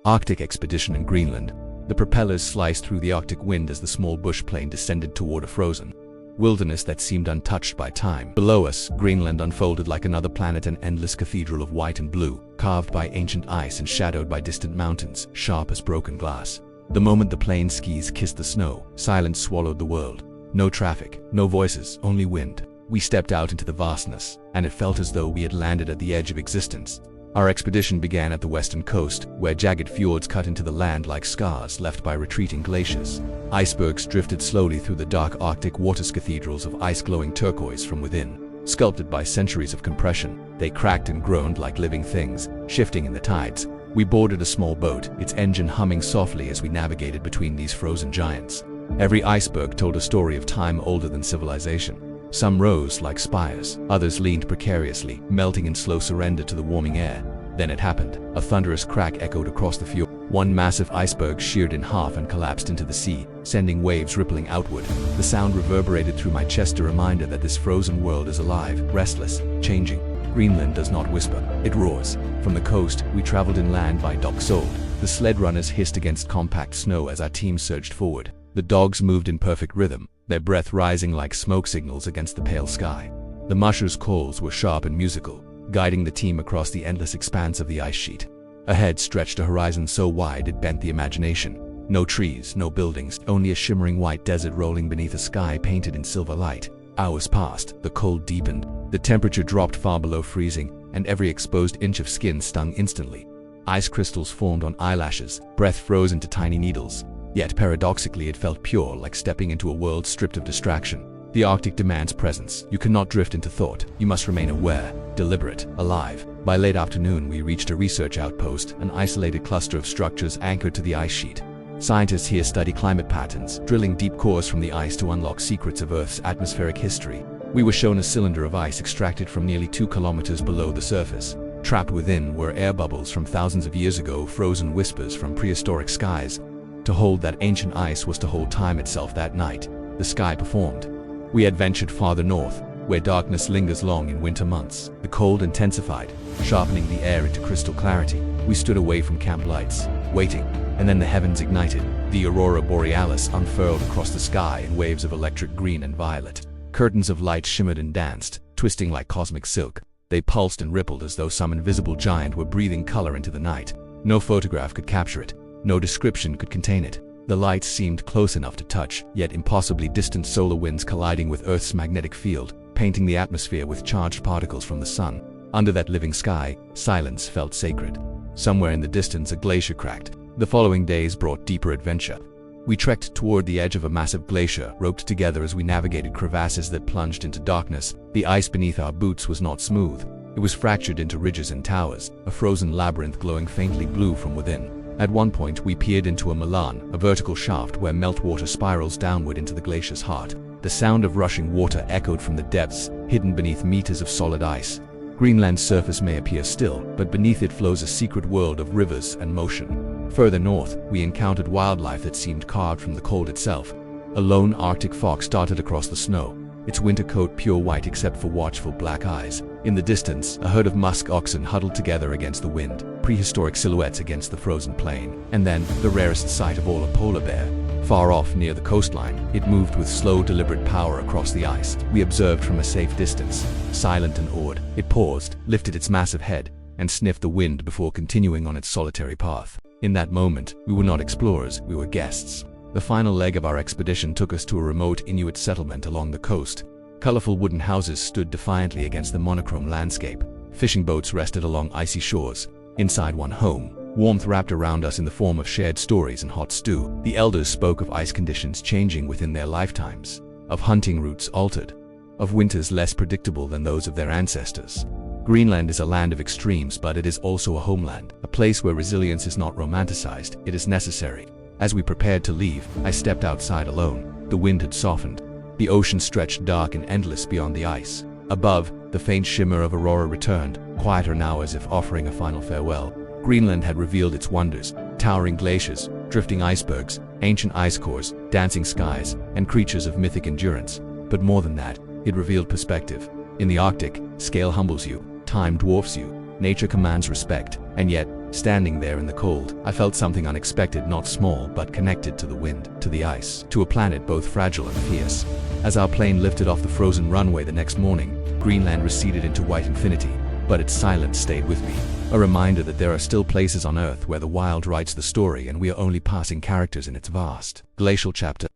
Arctic expedition in Greenland. The propellers sliced through the Arctic wind as the small bush plane descended toward a frozen wilderness that seemed untouched by time. Below us, Greenland unfolded like another planet, an endless cathedral of white and blue, carved by ancient ice and shadowed by distant mountains, sharp as broken glass. The moment the plane's skis kissed the snow, silence swallowed the world. No traffic, no voices, only wind. We stepped out into the vastness, and it felt as though we had landed at the edge of existence. Our expedition began at the western coast, where jagged fjords cut into the land like scars left by retreating glaciers. Icebergs drifted slowly through the dark Arctic waters, cathedrals of ice glowing turquoise from within. Sculpted by centuries of compression, they cracked and groaned like living things, shifting in the tides. We boarded a small boat, its engine humming softly as we navigated between these frozen giants. Every iceberg told a story of time older than civilization. Some rose like spires, others leaned precariously, melting in slow surrender to the warming air. Then it happened. A thunderous crack echoed across the fjord. One massive iceberg sheared in half and collapsed into the sea, sending waves rippling outward. The sound reverberated through my chest, a reminder that this frozen world is alive, restless, changing. Greenland does not whisper, it roars. From the coast, we traveled inland by dock sold. The sled runners hissed against compact snow as our team surged forward. The dogs moved in perfect rhythm, their breath rising like smoke signals against the pale sky. The mushers' calls were sharp and musical, guiding the team across the endless expanse of the ice sheet. Ahead stretched a horizon so wide it bent the imagination. No trees, no buildings, only a shimmering white desert rolling beneath a sky painted in silver light. Hours passed, the cold deepened, the temperature dropped far below freezing, and every exposed inch of skin stung instantly. Ice crystals formed on eyelashes, breath froze into tiny needles. Yet paradoxically it felt pure, like stepping into a world stripped of distraction. The Arctic demands presence. You cannot drift into thought. You must remain aware, deliberate, alive. By late afternoon we reached a research outpost, an isolated cluster of structures anchored to the ice sheet. Scientists here study climate patterns, drilling deep cores from the ice to unlock secrets of Earth's atmospheric history. We were shown a cylinder of ice extracted from nearly 2 kilometers below the surface. Trapped within were air bubbles from thousands of years ago, frozen whispers from prehistoric skies. To hold that ancient ice was to hold time itself. That night, the sky performed. We had ventured farther north, where darkness lingers long in winter months. The cold intensified, sharpening the air into crystal clarity. We stood away from camp lights, waiting, and then the heavens ignited. The aurora borealis unfurled across the sky in waves of electric green and violet. Curtains of light shimmered and danced, twisting like cosmic silk. They pulsed and rippled as though some invisible giant were breathing color into the night. No photograph could capture it. No description could contain it. The lights seemed close enough to touch, yet impossibly distant, solar winds colliding with Earth's magnetic field, painting the atmosphere with charged particles from the sun. Under that living sky, silence felt sacred. Somewhere in the distance a glacier cracked. The following days brought deeper adventure. We trekked toward the edge of a massive glacier, roped together as we navigated crevasses that plunged into darkness. The ice beneath our boots was not smooth. It was fractured into ridges and towers, a frozen labyrinth glowing faintly blue from within. At one point, we peered into a melan, a vertical shaft where meltwater spirals downward into the glacier's heart. The sound of rushing water echoed from the depths, hidden beneath meters of solid ice. Greenland's surface may appear still, but beneath it flows a secret world of rivers and motion. Further north, we encountered wildlife that seemed carved from the cold itself. A lone Arctic fox darted across the snow, its winter coat pure white except for watchful black eyes. In the distance, a herd of musk oxen huddled together against the wind, prehistoric silhouettes against the frozen plain. And then, the rarest sight of all, a polar bear. Far off near the coastline, it moved with slow, deliberate power across the ice. We observed from a safe distance. Silent and awed, it paused, lifted its massive head, and sniffed the wind before continuing on its solitary path. In that moment, we were not explorers, we were guests. The final leg of our expedition took us to a remote Inuit settlement along the coast. Colorful wooden houses stood defiantly against the monochrome landscape. Fishing boats rested along icy shores. Inside one home, warmth wrapped around us in the form of shared stories and hot stew. The elders spoke of ice conditions changing within their lifetimes, of hunting routes altered, of winters less predictable than those of their ancestors. Greenland is a land of extremes, but it is also a homeland, a place where resilience is not romanticized, it is necessary. As we prepared to leave, I stepped outside alone. The wind had softened. The ocean stretched dark and endless beyond the ice. Above, the faint shimmer of aurora returned, quieter now as if offering a final farewell. Greenland had revealed its wonders: towering glaciers, drifting icebergs, ancient ice cores, dancing skies, and creatures of mythic endurance. But more than that, it revealed perspective. In the Arctic, scale humbles you, time dwarfs you. Nature commands respect, and yet, standing there in the cold, I felt something unexpected, not small, but connected to the wind, to the ice, to a planet both fragile and fierce. As our plane lifted off the frozen runway the next morning, Greenland receded into white infinity, but its silence stayed with me. A reminder that there are still places on Earth where the wild writes the story and we are only passing characters in its vast, glacial chapter.